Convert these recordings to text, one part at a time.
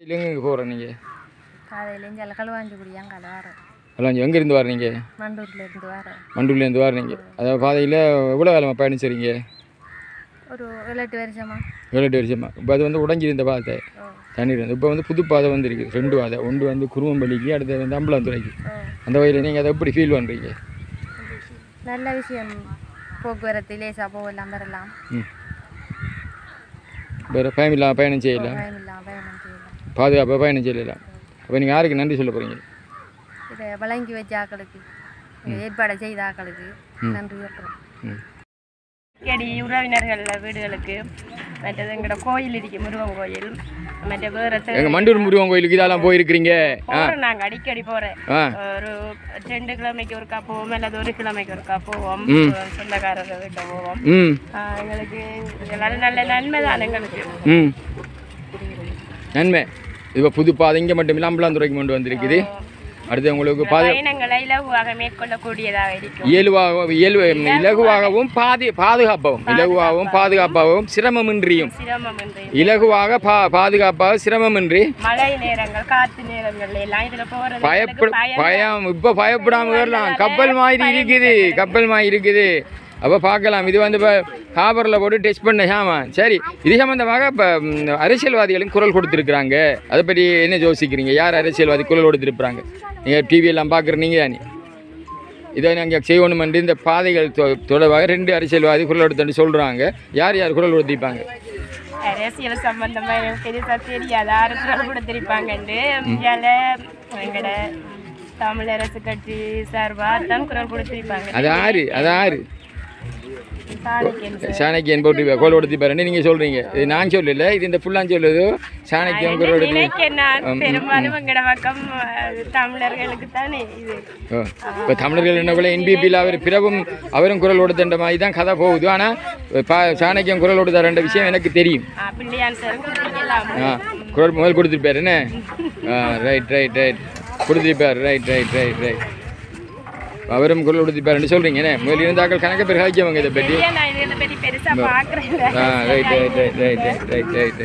இல்லைங்க போகிறேன் நீங்கள் காலையிலேருந்து களவாஞ்சிக்குடியாங்க வரேன். எல்லாம் எங்கேருந்து வரீங்க? மண்டூர்லேருந்து வரேன். மண்டூர்லேருந்து வரீங்க. அதாவது பாதையில் எவ்வளோ காலமாக பயணிச்சுறீங்க? ஒரு 7-8 வருஷமா. 7-8 வருஷமா. இப்போ அது வந்து உடஞ்சிருந்த பாதை தண்ணீர் வந்து இப்போ வந்து புது பாதை வந்துருக்கு. 2 பாதை, ஒன்று வந்து குருவம்பள்ளிக்கு, அடுத்து வந்து அம்பலாந்துறைக்கு. அந்த வகையில் நீங்கள் அதை எப்படி ஃபீல் பண்ணுறீங்க? நல்ல விஷயம். போக்குவரத்து லேசாக போகலாம், வரலாம். வேறு பயம் இல்லாமல் பயணம் செய்யலாம், பாதுகாப்பாக பயணம் செய்யலாம். அப்போ நீங்கள் யாருக்கு நன்றி சொல்ல போகிறீங்க? இதை வழங்கி வச்ச ஆக்களுக்கு, ஏற்பாடு செய்த ஆக்களுக்கு நன்றி சொல்கிறோம். அடிக்கடி உறவினர்கள் வீடுகளுக்கு, மற்றது எங்களோட கோயில் இருக்கு, முருகன் கோயில், மற்ற வேறு எங்கள் மண்டூர் முருகன் கோயிலுக்கு இதெல்லாம் போயிருக்கிறீங்க? நாங்கள் அடிக்கடி போகிறேன். ஒரு 2 கிழமைக்கு ஒருக்கா போவோம், அல்லது 1 கிழமைக்கு ஒருக்கா போவோம். சொந்தக்காரர் வீட்டை போவோம். எங்களுக்கு இதெல்லாம் நல்ல நன்மை தான் எங்களுக்கு. நன்மை. இப்போ புது பாதை இங்கே மட்டும் இல்லை, அம்பலாந்துறைக்கு கொண்டு வந்திருக்குது. அடுத்து உங்களுக்கு பயணங்களை இலகுவாக மேற்கொள்ளக்கூடியதாக இருக்கும். இலகுவாகவும் பாதுகாப்பாகவும் சிரமமின்றியும் இலகுவாக பாதுகாப்பாக சிரமமின்றி மழை நேரங்கள் காற்று நேரங்கள் எல்லாம் இதில் போகிறது பயம். இப்போ பயப்படாமல் வரலாம். கப்பல் மாதிரி இருக்குது. அப்போ பார்க்கலாம். இது வந்து இப்போ காபரில் போட்டு டெஸ்ட் பண்ண சாமான். சரி, இது சம்மந்தமாக இப்போ அரசியல்வாதிகளும் குரல் கொடுத்துருக்குறாங்க. அதை பற்றி என்ன யோசிக்கிறீங்க? யார் அரசியல்வாதி குரல் கொடுத்துருப்பாங்க? நீங்கள் டிவியெல்லாம் பார்க்குறீங்க தானே? இதை நாங்கள் செய்யணுமென்று இந்த பாதைகள் தொடர்பாக 2 அரசியல்வாதி குரல் கொடுத்துட்டு சொல்கிறாங்க. யார் யார் குரல் கொடுத்திருப்பாங்க? அரசியல் சம்பந்தமாக பெருசாக தெரியாது, யார் குரல் கொடுத்திருப்பாங்கன்னு. எங்களோட தமிழரசு கட்சி சார்பாக தான் குரல் கொடுத்திருப்பாங்க. அது ஆறு சாணக்கியன் போட்டு கோல் கொடுத்திருப்பாரு நீங்கள் சொல்கிறீங்க. இது நான் சொல்லல, இது இந்த ஃபுல்லாக சொல்லுது. சாணக்கியன் குரல் பெரும்பாலும் எங்களோட பக்கம் தமிழர்களுக்கு தானே இது. இப்போ தமிழர்கள் என்ன கூட என்பிபியில் அவர் பிறவும் அவரும் குரல் கொடுத்த மாதிரி தான் கதை போகுது. ஆனால் சாணக்கியன் குரல் கொடுத்தாருன்ற விஷயம் எனக்கு தெரியும். குரல் முதல் கொடுத்துருப்பாரு என்ன? ரைட் கொடுத்துருப்பார். ரைட் அவரும் குரல் கொடுத்துருப்பாருன்னு சொல்கிறீங்க என்ன? முதல் இருந்தாக்கள் கணக்கு பேர் காய்ச்சவங்க இதை பற்றி. ரைட்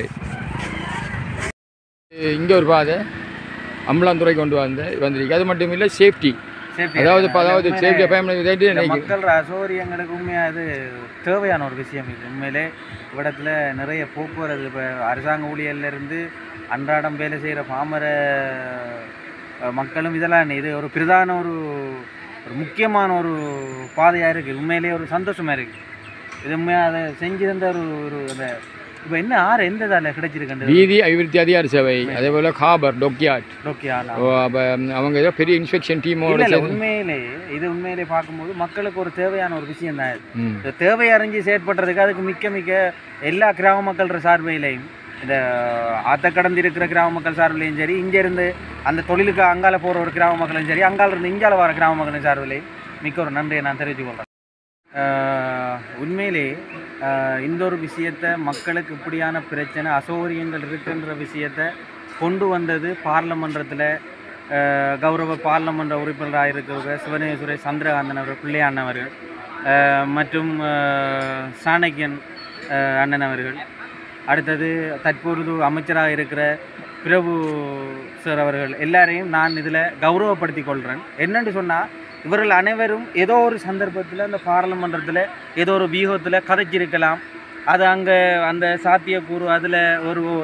இங்கே ஒரு பாதை அம்பலாந்துறை கொண்டு வந்திருக்கு. அது மட்டும் இல்லை, சேஃப்டி. அதாவது சேஃப்டியை பயன்படுத்தி மக்கள் அசௌகரியங்களுக்கு உண்மையாக அது தேவையான ஒரு விஷயம். இது உண்மையிலே இவ்விடத்தில் நிறைய போக்குவரத்து, இப்போ அரசாங்க ஊழியர்லேருந்து அன்றாடம் வேலை செய்கிற பாமர மக்களும் இதெல்லாம் இது ஒரு பிரதான ஒரு முக்கியமான ஒரு பாதையாக இருக்குது. உண்மையிலே ஒரு சந்தோஷமாக இருக்குது. இது உண்மையாக அதை செஞ்சிருந்த ஒரு அதை இப்போ என்ன எந்த இதில் கிடைச்சிருக்கு? வீதி அபிவிருத்தி அதிகார சபை, அதே போல் காபர் டொக்கியாட். அப்போ அவங்க ஏதோ பெரிய இன்ஸ்பெக்ஷன் டீமோட உண்மையிலே பார்க்கும்போது மக்களுக்கு ஒரு தேவையான ஒரு விஷயம் தான். இந்த தேவையை அறிஞ்சு செயற்படுறதுக்கு அதுக்கு மிக்க எல்லா கிராம மக்கள் சார்பையிலையும், இந்த ஆற்ற கடந்து இருக்கிற கிராம மக்கள் சார்பிலையும் சரி, இங்கேருந்து அந்த தொழிலுக்கு அங்கால போகிற ஒரு கிராம மக்களும் சரி, அங்காலிருந்து இங்கால வர கிராம மக்களின் சார்பிலையும் மிக்க ஒரு நன்றியை நான் தெரிவித்துக் கொள்கிறேன். உண்மையிலே இந்த ஒரு விஷயத்தை மக்களுக்கு இப்படியான பிரச்சனை அசௌகரியங்கள் இருக்குன்ற விஷயத்தை கொண்டு வந்தது பார்லமெண்டத்தில் கௌரவ பார்லமெண்ட் உறுப்பினராக இருக்கிற சிவனேஸ்வரை சந்திரகாந்தன் அவர்கள், பிள்ளையாண்ணன் அவர்கள், மற்றும் சாணக்கியன் அண்ணன் அவர்கள், அடுத்தது தற்பொழுது அமைச்சராக இருக்கிற பிரபு சார் அவர்கள், எல்லாரையும் நான் இதில் கௌரவப்படுத்தி கொள்கிறேன். என்னென்னு சொன்னால், இவர்கள் அனைவரும் ஏதோ ஒரு சந்தர்ப்பத்தில் அந்த பாராளுமன்றத்தில் ஏதோ ஒரு வியூகத்தில் கதைச்சிருக்கலாம். அது அங்கே அந்த சாத்தியக்கூறு அதில்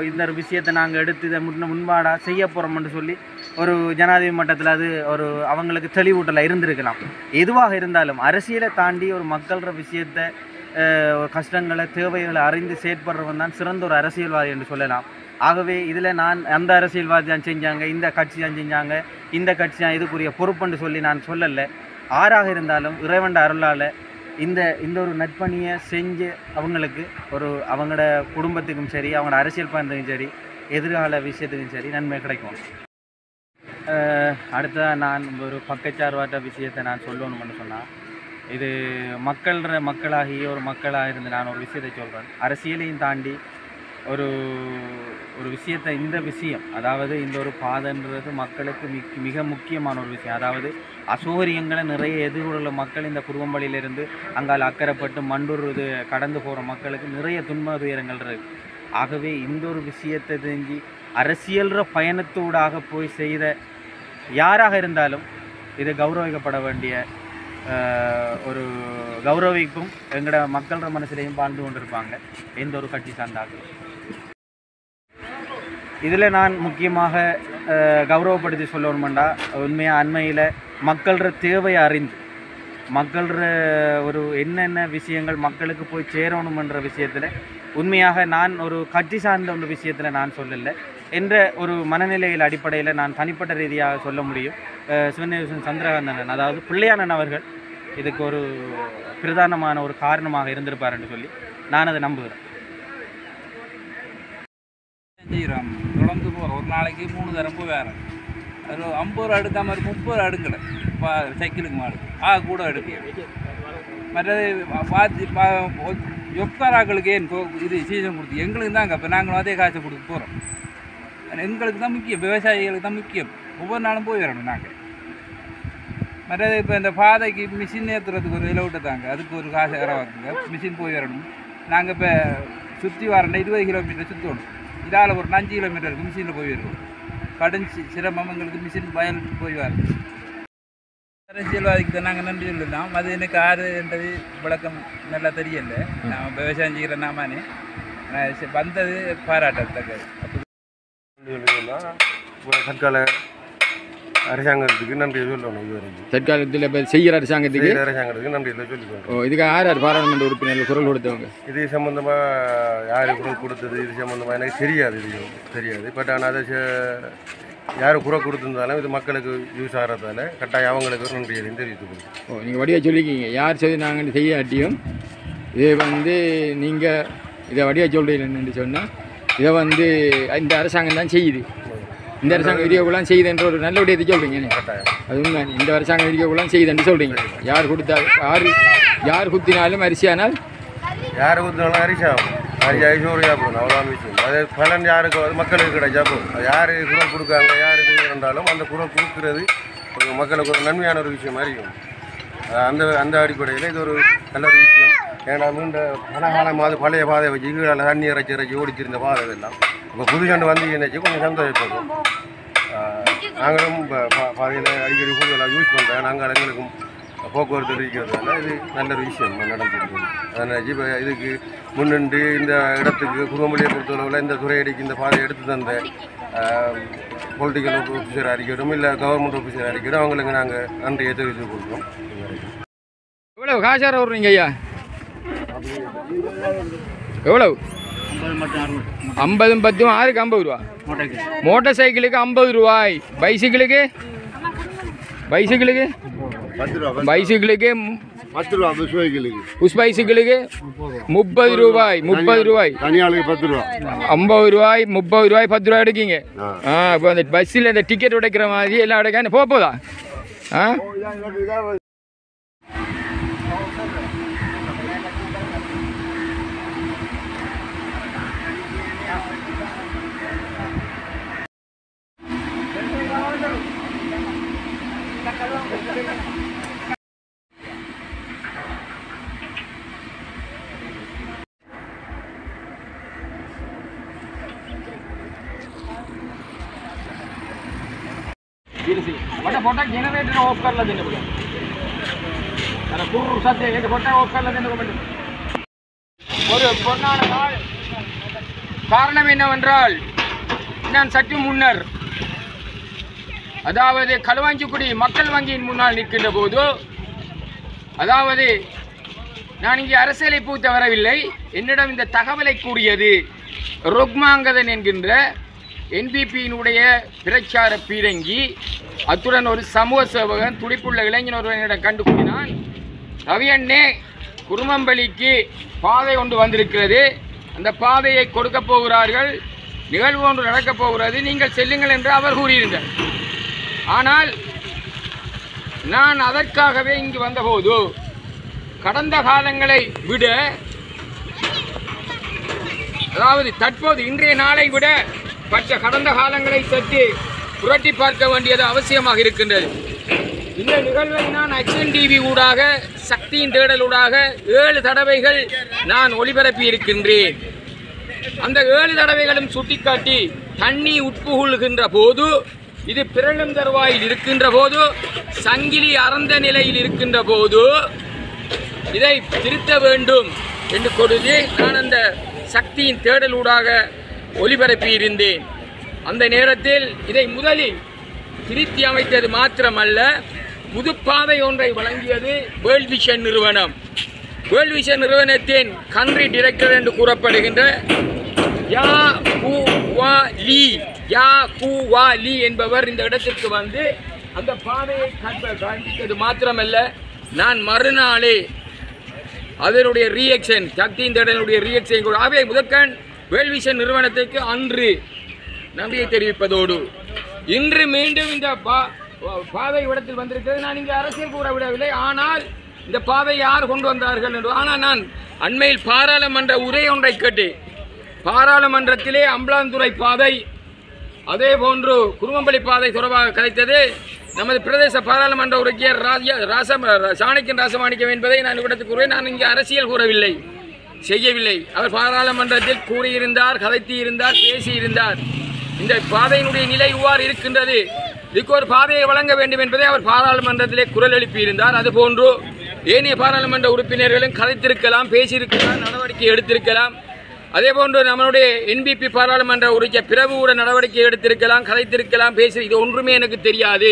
இந்த விஷயத்தை நாங்கள் எடுத்து இதை முன்பாடாக செய்ய போகிறோம்னு சொல்லி ஒரு ஜனாதிபதி மட்டத்தில் அது ஒரு அவங்களுக்கு தெளிவூட்டலாக இருந்திருக்கலாம். எதுவாக இருந்தாலும் அரசியலை தாண்டி ஒரு மக்கள்ற விஷயத்தை, கஷ்டங்களை, தேவைகளை அறிந்து செயற்படுறவன் தான் சிறந்த ஒரு அரசியல்வாதி என்று சொல்லலாம். ஆகவே இதில் நான் அந்த அரசியல்வாதி தான் செஞ்சாங்க, இந்த கட்சி தான் செஞ்சாங்க, இந்த கட்சி தான் இதுக்குரிய பொறுப்புன்னு சொல்லி நான் சொல்லலை. ஆறாக இருந்தாலும் இறைவண்ட அருளால் இந்த ஒரு நட்பணியை செஞ்சு அவங்களுக்கு அவங்களோட குடும்பத்துக்கும் சரி, அவங்களோட அரசியல் பயணத்துக்கும் சரி, எதிர்கால விஷயத்துக்கும் சரி நன்மை கிடைக்கும். அடுத்ததாக நான் ஒரு பக்கச்சார்பாட்ட விஷயத்தை நான் சொல்லணும்னு சொன்னால், இது மக்களாகி ஒரு மக்களாக இருந்து நான் ஒரு விஷயத்தை சொல்கிறேன். அரசியலையும் தாண்டி ஒரு விஷயத்தை, இந்த விஷயம், அதாவது இந்த ஒரு பாதைன்றது மக்களுக்கு மிக முக்கியமான ஒரு விஷயம். அதாவது அசௌகரியங்களை நிறைய எதிர்கொள்ள மக்கள் இந்த குருவம்பள்ளியிலிருந்து அங்கால் அக்கறைப்பட்டு மண்டூர் கடந்து போகிற மக்களுக்கு நிறைய துன்ப துயரங்கள் இருக்குது. ஆகவே இந்த ஒரு விஷயத்தை தெரிஞ்சு அரசியல்ற பயணத்தூடாக போய் செய்த யாராக இருந்தாலும் இது கௌரவிக்கப்பட வேண்டிய ஒரு கௌரவிப்பும் எங்களோட மக்களோட மனசுலையும் வாழ்ந்து கொண்டிருப்பாங்க எந்த ஒரு கட்சி சார்ந்தாலும். இதில் நான் முக்கியமாக கௌரவப்படுத்தி சொல்லணுமெண்டா உண்மையாக அண்மையில் மக்களோட தேவையை அறிந்து மக்களோட ஒரு என்னென்ன விஷயங்கள் மக்களுக்கு போய் சேரணுமென்ற விஷயத்தில் உண்மையாக நான் ஒரு கட்சி சார்ந்த ஒரு விஷயத்தில் நான் சொல்லலை என்ற ஒரு மனநிலையில் அடிப்படையில் நான் தனிப்பட்ட ரீதியாக சொல்ல முடியும். சிவநேசன் சந்திரகாந்தன் அதாவது பிள்ளையானன் அவர்கள் இதுக்கு ஒரு பிரதானமான ஒரு காரணமாக இருந்திருப்பார் என்று சொல்லி நான் அதை நம்புகிறேன். செய்கிறோம் தொடர்ந்து போகிறோம். ஒரு நாளைக்கு 3 தரம் போய் வேறு அது 50 ரூபா எடுக்காமல் 30 ரூபா எடுக்கலை. சைக்கிளுக்கு மாடு கூட எடுக்க மற்றது பார்த்து ஒக்காராக்களுக்கு ஏன் இது சீசன் கொடுத்து எங்களுக்கு தாங்க. இப்போ நாங்களும் அதே காய்ச்சல் கொடுத்து போகிறோம். எங்களுக்கு தான் முக்கியம், விவசாயிகளுக்கு தான் முக்கியம். ஒவ்வொரு நாளும் போய் வரணும் நாங்கள். மற்றது இப்போ இந்த பாதைக்கு மிஷின் ஏற்றுறதுக்கு ஒரு விலை தாங்க, அதுக்கு ஒரு காசு இருக்குங்க. மிஷின் போய் வரணும். நாங்கள் இப்போ சுற்றி வரணும் 20 கிலோமீட்டர் சுற்றணும். இதால் ஒரு 5 கிலோமீட்டருக்கு மிஷினில் போய் வருவோம். கடும் சிரமம் எங்களுக்கு மிஷின் பயன் போய் வரணும். அரசியல்வாதிக்கு தான் நாங்கள் நன்றி சொல்லலாம். அது எனக்கு ஆறுன்றது விளக்கம் நல்லா தெரியல. நான் விவசாயம் செய்கிற நாமானே வந்தது பாராட்டத்தக்கது. தற்கால அரசாங்கத்துக்கு நன்றி சொல்லணும். இதுவரைக்கும் தற்காலத்தில் இப்போ செய்கிற அரசாங்கத்துக்கு நன்றி சொல்லிக்கணும். இதுக்கு யார் பாராளுமன்ற உறுப்பினர்கள் குரல் கொடுத்தவங்க? இது சம்மந்தமாக யார் குரல் கொடுத்தது இது சம்மந்தமாக எனக்கு தெரியாது. இது தெரியாது. பட் ஆனால் அதை யார் குரல் கொடுத்துருந்தாலும் இது மக்களுக்கு யூஸ் ஆகிறதால கட்டாயம் அவங்களுக்கு நன்றி தெரிவித்துக்கணும். நீங்கள் வடிவாக சொல்லிக்கிங்க. யார் சொல்லி நாங்கள் செய்யாட்டியும் இது நீங்கள் இதை வடிவாக சொல்கிறீங்கன்னு சொன்னால் இதை இந்த அரசாங்கம் தான் செய்யுது. இந்த அரசாங்கம் விதியக்குள்ளாம் செய்யுதுன்ற ஒரு நல்ல விடயத்தை சொல்கிறீங்க. அது உண்மை. இந்த அரசாங்கம் விதியக்குள்ளாம் செய்யுதுன்னு சொல்கிறீங்க. யார் கொடுத்தா யார் குத்தினாலும் அரிசியானால் யார் குத்தினாலும் அரிசியாகும். அரிசி சோறு சாப்பிடணும், அவ்வளோதான் விஷயம். அது பலன் யாருக்கு மக்களுக்கு கிடைச்சா போதும். அது யார் குரல் கொடுக்காங்க யார் இது இருந்தாலும் அந்த குரல் கொடுக்குறது ஒரு மக்களுக்கு ஒரு நன்மையான ஒரு விஷயமா இருக்கும். அந்த அடிப்படையில் இது ஒரு நல்ல ஒரு விஷயம். ஏன்னா இந்த பலகாலமாவது பழைய பாதை வச்சு கீழே தண்ணி இறைச்சி ஓடிச்சிருந்த பாதை இதெல்லாம் இப்போ புதுசாண்டு வந்து நினைச்சு கொஞ்சம் சந்தோஷப்படுறோம். நாங்களும் பாதையில் அடிக்கடி கூடுதலாக யூஸ் பண்ணுறேன். நாங்கள் எங்களுக்கும் போக்குவரத்து இருக்கிறதுனால இது நல்ல ஒரு விஷயம் நடந்துருக்கு. அதனால் இப்போ இதுக்கு முன்னின்று இந்த இடத்துக்கு குருவமொழியை பொறுத்தளவில் இந்த துறையடிக்கு இந்த பாதையை எடுத்து தந்த பொலிட்டிக்கல் ஆஃபீஸர் அறிக்கட்டும் இல்லை கவர்மெண்ட் ஆஃபீஸர் அறிக்கட்டும் அவங்களுக்கு நாங்கள் நன்றியை தெரிவித்து கொடுக்குறோம். எவ்வளவு காசார விட்றீங்க ஐயா? எவ்வளவு? 50 10 ஆறுக்கு 50 ரூபா. மோட்டார் சைக்கிளுக்கு 50 ரூபாய். பைசிக்கிளுக்கு 10 ரூபா. புஷ் பைசிக்கிளுக்கு 30 ரூபாய். 30 ரூபாய். 50 ரூபாய் 30 ரூபாய் 10 ரூபாய் எடுக்கீங்க. இப்போ அந்த பஸ்ஸில் இந்த டிக்கெட் உடைக்கிற மாதிரி எல்லாம் உடைக்க போதா? जनरेटर ऑफ कर देने ஒரு பொன்னான நாள். காரணம் என்னவென்றால் நான் சற்று முன்னர் அதாவது களுவாஞ்சிக்குடி மக்கள் வங்கியின் முன்னால் நிற்கின்ற போது அதாவது நான் இங்கே அரசியலை பூத்த வரவில்லை. என்னிடம் இந்த தகவலை கூறியது ருக்மாங்கதன் என்கின்ற என்பிபியினுடைய பிரச்சார பீரங்கி, அத்துடன் ஒரு சமூக சேவகன், துடிப்புள்ள இளைஞர் ஒருவனிடம் கண்டு கூறினான், ரவியண்ணே குருமம்பலிக்கு பாதை ஒன்று வந்திருக்கிறது, அந்த பாதையை கொடுக்க போகிறார்கள், நிகழ்வு ஒன்று நடக்கப் போகிறது, நீங்கள் செல்லுங்கள் என்று அவர் கூறியிருந்தார். ஆனால் நான் அதற்காகவே இங்கு வந்தபோது கடந்த காலங்களை விட அதாவது தற்போது இன்றைய நாளை விட மற்ற கடந்த காலங்களை சற்று புரட்டி பார்க்க வேண்டியது அவசியமாக இருக்கின்றது. இந்த நிகழ்வை நான் அக்ஷன் டிவி ஊடாக சக்தியின் தேடலூடாக 7 தடவைகள் நான் ஒளிபரப்பி இருக்கின்றேன். அந்த 7 தடவைகளும் சுட்டிக்காட்டி தண்ணி உட்புகுள்கின்ற போது, இது பிறழும் தருவாயில் இருக்கின்ற போது, சங்கிலி அறந்த நிலையில் இருக்கின்ற போது இதை திருத்த வேண்டும் என்று கொடுத்து நான் அந்த சக்தியின் தேடலூடாக ஒளிபரப்பி இருந்தேன். அந்த நேரத்தில் இதை முதலில் திருத்தி அமைத்தது மாத்திரமல்ல, புதுப்பாதை ஒன்றை வழங்கியது வேர்ல்ட் விஷன் நிறுவனம். வேர்ல்ட் விஷன் நிறுவனத்தின் கண்ட்ரி டைரக்டர் என்று கூறப்படுகின்ற யா கூ வா லீ என்பவர் இந்த இடத்திற்கு வந்து அந்த பாதையை காண்பித்தது மாத்திரமல்ல, நான் மறுநாளே அதனுடைய ரியாக்ஷன், சக்தியின் தேடலுடைய ரியாக்ஷன் ஆகவே முதற்கண் வேர்ல்ட் விஷன் நிறுவனத்திற்கு அன்று நன்றியை தெரிவிப்பதோடு, இன்று மீண்டும் இந்த பாதை இடத்தில் வந்திருக்கிறது. நான் இங்கே அரசியல் கூற விடவில்லை, ஆனால் இந்த பாதை யார் கொண்டு வந்தார்கள் என்று. ஆனால் நான் அண்மையில் பாராளுமன்ற உரை ஒன்றை கேட்டு, பாராளுமன்றத்திலே அம்பலாந்துறை பாதை, அதே போன்று குருமம்பள்ளி பாதை தொடர்பாக கலைத்தது நமது பிரதேச பாராளுமன்ற உறுப்பினர் சாணக்கியன் ராசமாணிக்கம் என்பதை நான் இவ்விடத்துக்கு கூறுவேன். நான் இங்கே அரசியல் கூறவில்லை, செய்யவில்லை. அவர் பாராளுமன்றத்தில் கூறியிருந்தார், கதைத்து இருந்தார், பேசியிருந்தார். இந்த பாதையினுடைய நிலை இவ்வாறு இருக்கின்றது, இதுக்கு ஒரு பாதையை வழங்க வேண்டும் என்பதை அவர் பாராளுமன்றத்திலே குரல் எழுப்பியிருந்தார். அதுபோன்று ஏனைய பாராளுமன்ற உறுப்பினர்களும் கதைத்திருக்கலாம், பேசியிருக்கலாம், நடவடிக்கை எடுத்திருக்கலாம். அதே போன்று நம்மளுடைய என்பிபி பாராளுமன்ற உறுப்பினர் பிரபுவோட நடவடிக்கை எடுத்திருக்கலாம், கதைத்திருக்கலாம், பேசி, இது ஒன்றுமே எனக்கு தெரியாது.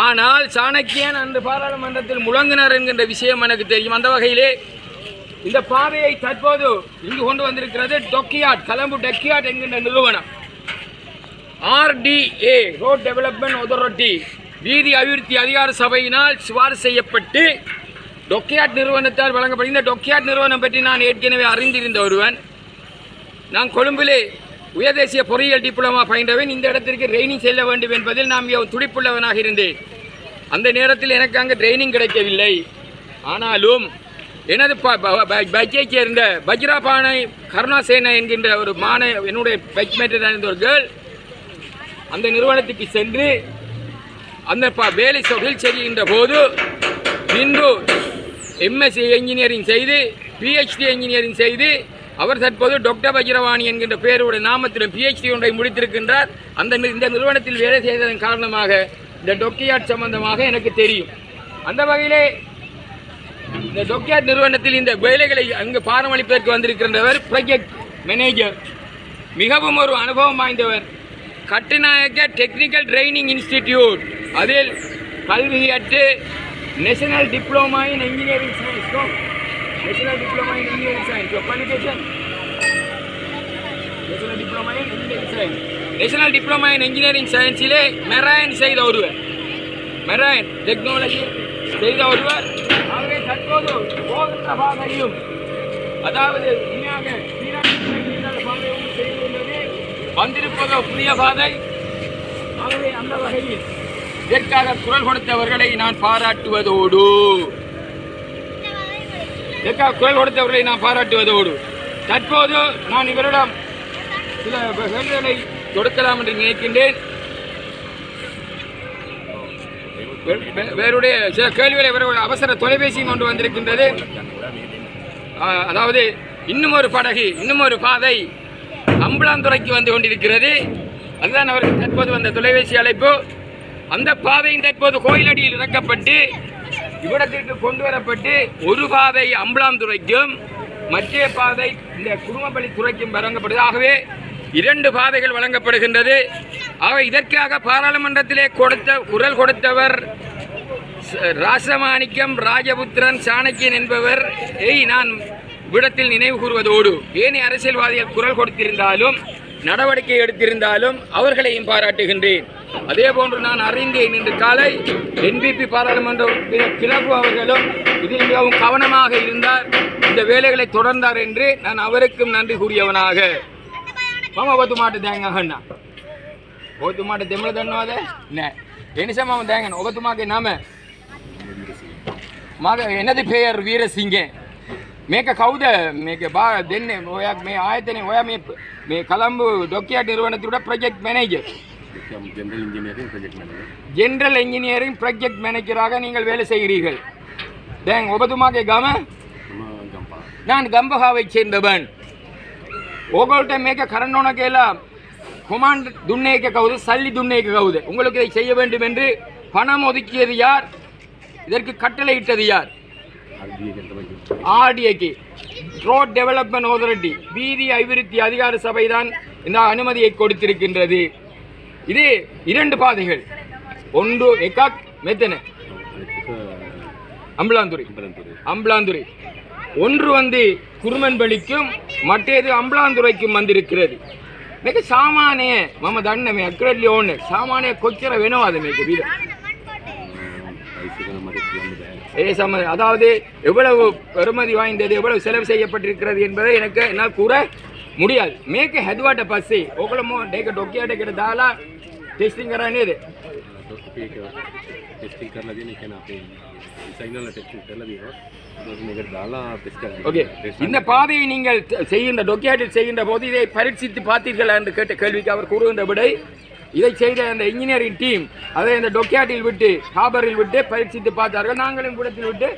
ஆனால் சாணக்கியன் அந்த பாராளுமன்றத்தில் முழங்கினார் என்கின்ற விஷயம் எனக்கு தெரியும். அந்த வகையிலே இந்த பாதையை தற்போது இங்கு கொண்டு வந்திருக்கிறது டொக்கியாட், கலம்பு டொக்கியாட் என்கின்ற நிறுவனம். RDA ரோட் டெவலப்மெண்ட் அத்தாரிட்டி வீதி அபிவிருத்தி அதிகார சபையினால் சிபாரிசு செய்யப்பட்டு டொக்கியாட் நிறுவனத்தால் வழங்கப்படும். இந்த டொக்கியாட் நிறுவனம் பற்றி நான் ஏற்கனவே அறிந்திருந்த ஒருவன். நான் கொழும்பிலே உயர்தேசிய பொறியியல் டிப்ளமா பயின்றவன். இந்த இடத்திற்கு ட்ரைனிங் செல்ல வேண்டும் என்பதில் நான் துடிப்புள்ளவனாக இருந்தேன். அந்த நேரத்தில் எனக்கு அங்கே ட்ரைனிங் கிடைக்கவில்லை. ஆனாலும் எனது பைக்கைச் சேர்ந்த பஜ்ராபானை கருணாசேனா என்கின்ற ஒரு என்னுடைய பைக் மேட்டர் இருந்த ஒரு கேர்ள் அந்த நிறுவனத்துக்கு சென்று அந்த வேலை தொழில் செய்கின்ற போது பின்பு MSc என்ஜினியரிங் செய்து PhD என்ஜினியரிங் செய்து அவர் தற்போது டாக்டர் பஜ்ரவாணி என்கின்ற பெயருடைய நாமத்திலும் PhD ஒன்றை முடித்திருக்கின்றார். இந்த நிறுவனத்தில் வேலை செய்ததன் காரணமாக இந்த டொக்கியாட் சம்பந்தமாக எனக்கு தெரியும். அந்த வகையிலே இந்த டொக்கியாட் நிறுவனத்தில் இந்த வேலைகளை அங்கு பாரமளிப்பதற்கு வந்திருக்கின்றவர் ப்ராஜெக்ட் மேனேஜர், மிகவும் ஒரு அனுபவம் வாய்ந்தவர். கட்டுநாயக்க டெக்னிக்கல் ட்ரைனிங் இன்ஸ்டிடியூட் அதில் கல்வி கற்று national diploma in engineering science, national diploma in engineering science qualification, national diploma in engineering science, national diploma in engineering சயின்ஸிலே மெரைன் செய்த ஒருவர், மெரைன் டெக்னாலஜி செய்த ஒருவர். ஆகவே தற்போது போகின்ற பாதையும், அதாவது பாதை ஒன்று செய்துள்ளது, வந்திருப்பதோ புதிய பாதை. ஆகவே அந்த வகையில் இதற்காக குரல் கொடுத்தவர்களை நான் பாராட்டுவதோடு தற்போது நான் இவரிடம் சில கேள்விகளை கொடுக்கலாம் என்று நினைக்கின்றேன். வேறுடைய சில கேள்விகளை இவருடைய அவசர தொலைபேசியும் கொண்டு வந்திருக்கின்றது. அதாவது இன்னும் ஒரு படகு, இன்னும் ஒரு பாதை அம்பலாந்துறைக்கு வந்து கொண்டிருக்கிறது. அதுதான் அவருக்கு தற்போது வந்த தொலைபேசி அழைப்பு. அந்த பாதையின் தற்போது கோயிலடியில் இறக்கப்பட்டு இவ்விடத்திற்கு கொண்டு வரப்பட்டு ஒரு பாதை அம்பலாந்துறைக்கும் மற்ற பாதை இந்த குருமம்பள்ளி துறைக்கும் வழங்கப்படுது. ஆகவே 2 பாதைகள் வழங்கப்படுகின்றது. ஆகவே இதற்காக பாராளுமன்றத்திலே குரல் கொடுத்தவர் ராசமாணிக்கம் ராஜபுத்திரன் சாணக்கியன் என்பவரை நான் விடத்தில் நினைவு கூறுவதோடு, ஏனைய அரசியல்வாதிகள் குரல் கொடுத்திருந்தாலும் நடவடிக்கை எடுத்திருந்தாலும் அவர்களையும் பாராட்டுகின்றேன். அதே போன்று நான் அறிந்தேன், இன்று காலை NPP பாராளுமன்ற கிளப்பு அவர்களும் இதில் மிகவும் கவனமாக இருந்தார், இந்த வேலைகளை தொடர்ந்தார் என்று நான் அவருக்கும் நன்றி கூறியவனாக. மாமா ஒத்து மாட்டு தேங்க அண்ணா ஒத்து மாட்டு தெம்மல தண்ணாத என்ன மாமா தேங்க ஒத்து மாக்க நாம මගේ එනද පෙයර් වීරසිංහ මේක කවුද මේක දෙන්නේ ඔයා මේ ආයතනයේ ඔයා මේ කලම්බු ඩොකියාට් නිறுவனத்தோட project manager general engineering project மேனேஜராக நீங்கள் வேலை செய்கிறீர்கள். දැන් ඔබතුමාගේ ගම நான் கம்பஹாவை சேர்ந்தவன். ඕගොල්ලන්ට මේක කරන්න ඕන කියලා கொமாண்ட் துன்னேக்க கவுது சல்லி துன்னேக்க கவுது உங்களுக்கு இதை செய்ய வேண்டும் என்று பணம் ஒதுக்கியது யார்? இதற்கு கட்டளையிட்டது யார்? ஆர்டிஏக்கு ரோட் டெவலப்மெண்ட் ஆதாரிட்டி வீதி அபிவிருத்தி அதிகார சபை தான் இந்த அனுமதியை கொடுத்திருக்கின்றது. இது 2 பாதைகள், ஒன்று எக்காக் மெத்தனை அம்பலாந்துறை, ஒன்று வந்து குருமன்பள்ளிக்கும் மற்றது அம்பலாந்துறைக்கும் வந்திருக்கிறது. මේක සාමාන්‍ය මම දන්න මේ අක්‍රඩ්ලි ඕනේ සාමාන්‍ය කොච්චර වෙනවද මේක විල அதாவது எவ்வளவு பெறுமதி வாய்ந்தது எவ்வளவு செலவு செய்யப்பட்டிருக்கிறது என்பதை என்னால் கூற முடியாது. මේක හැදුවට පස්සේ ඕගොල්ලෝ මේක ඩොකියට එකට දාලා ටෙස්ටිං කරන්නේ නේද? टेस्टिंग करना देने के ना पे डिजाइनर टेस्टिंग करना दियो මේකට දාලා ටෙස්ட் කරනවා. ஓகே, இந்த பாதையை நீங்கள் செய்கின்ற டொக்கியாட்டில் செய்கின்ற போது இதை பரீட்சித்து பார்த்தீர்களா என்று கேட்ட கேள்விக்கு அவர் கூறுகின்ற விடை, இதை செய்த அந்த இன்ஜினியரிங் டீம் அதை அந்த டொக்கியாட்டில் விட்டு ஹாபரில் விட்டு பரீட்சித்து பார்த்தார்கள். நாங்களும் கூடத்தில் விட்டு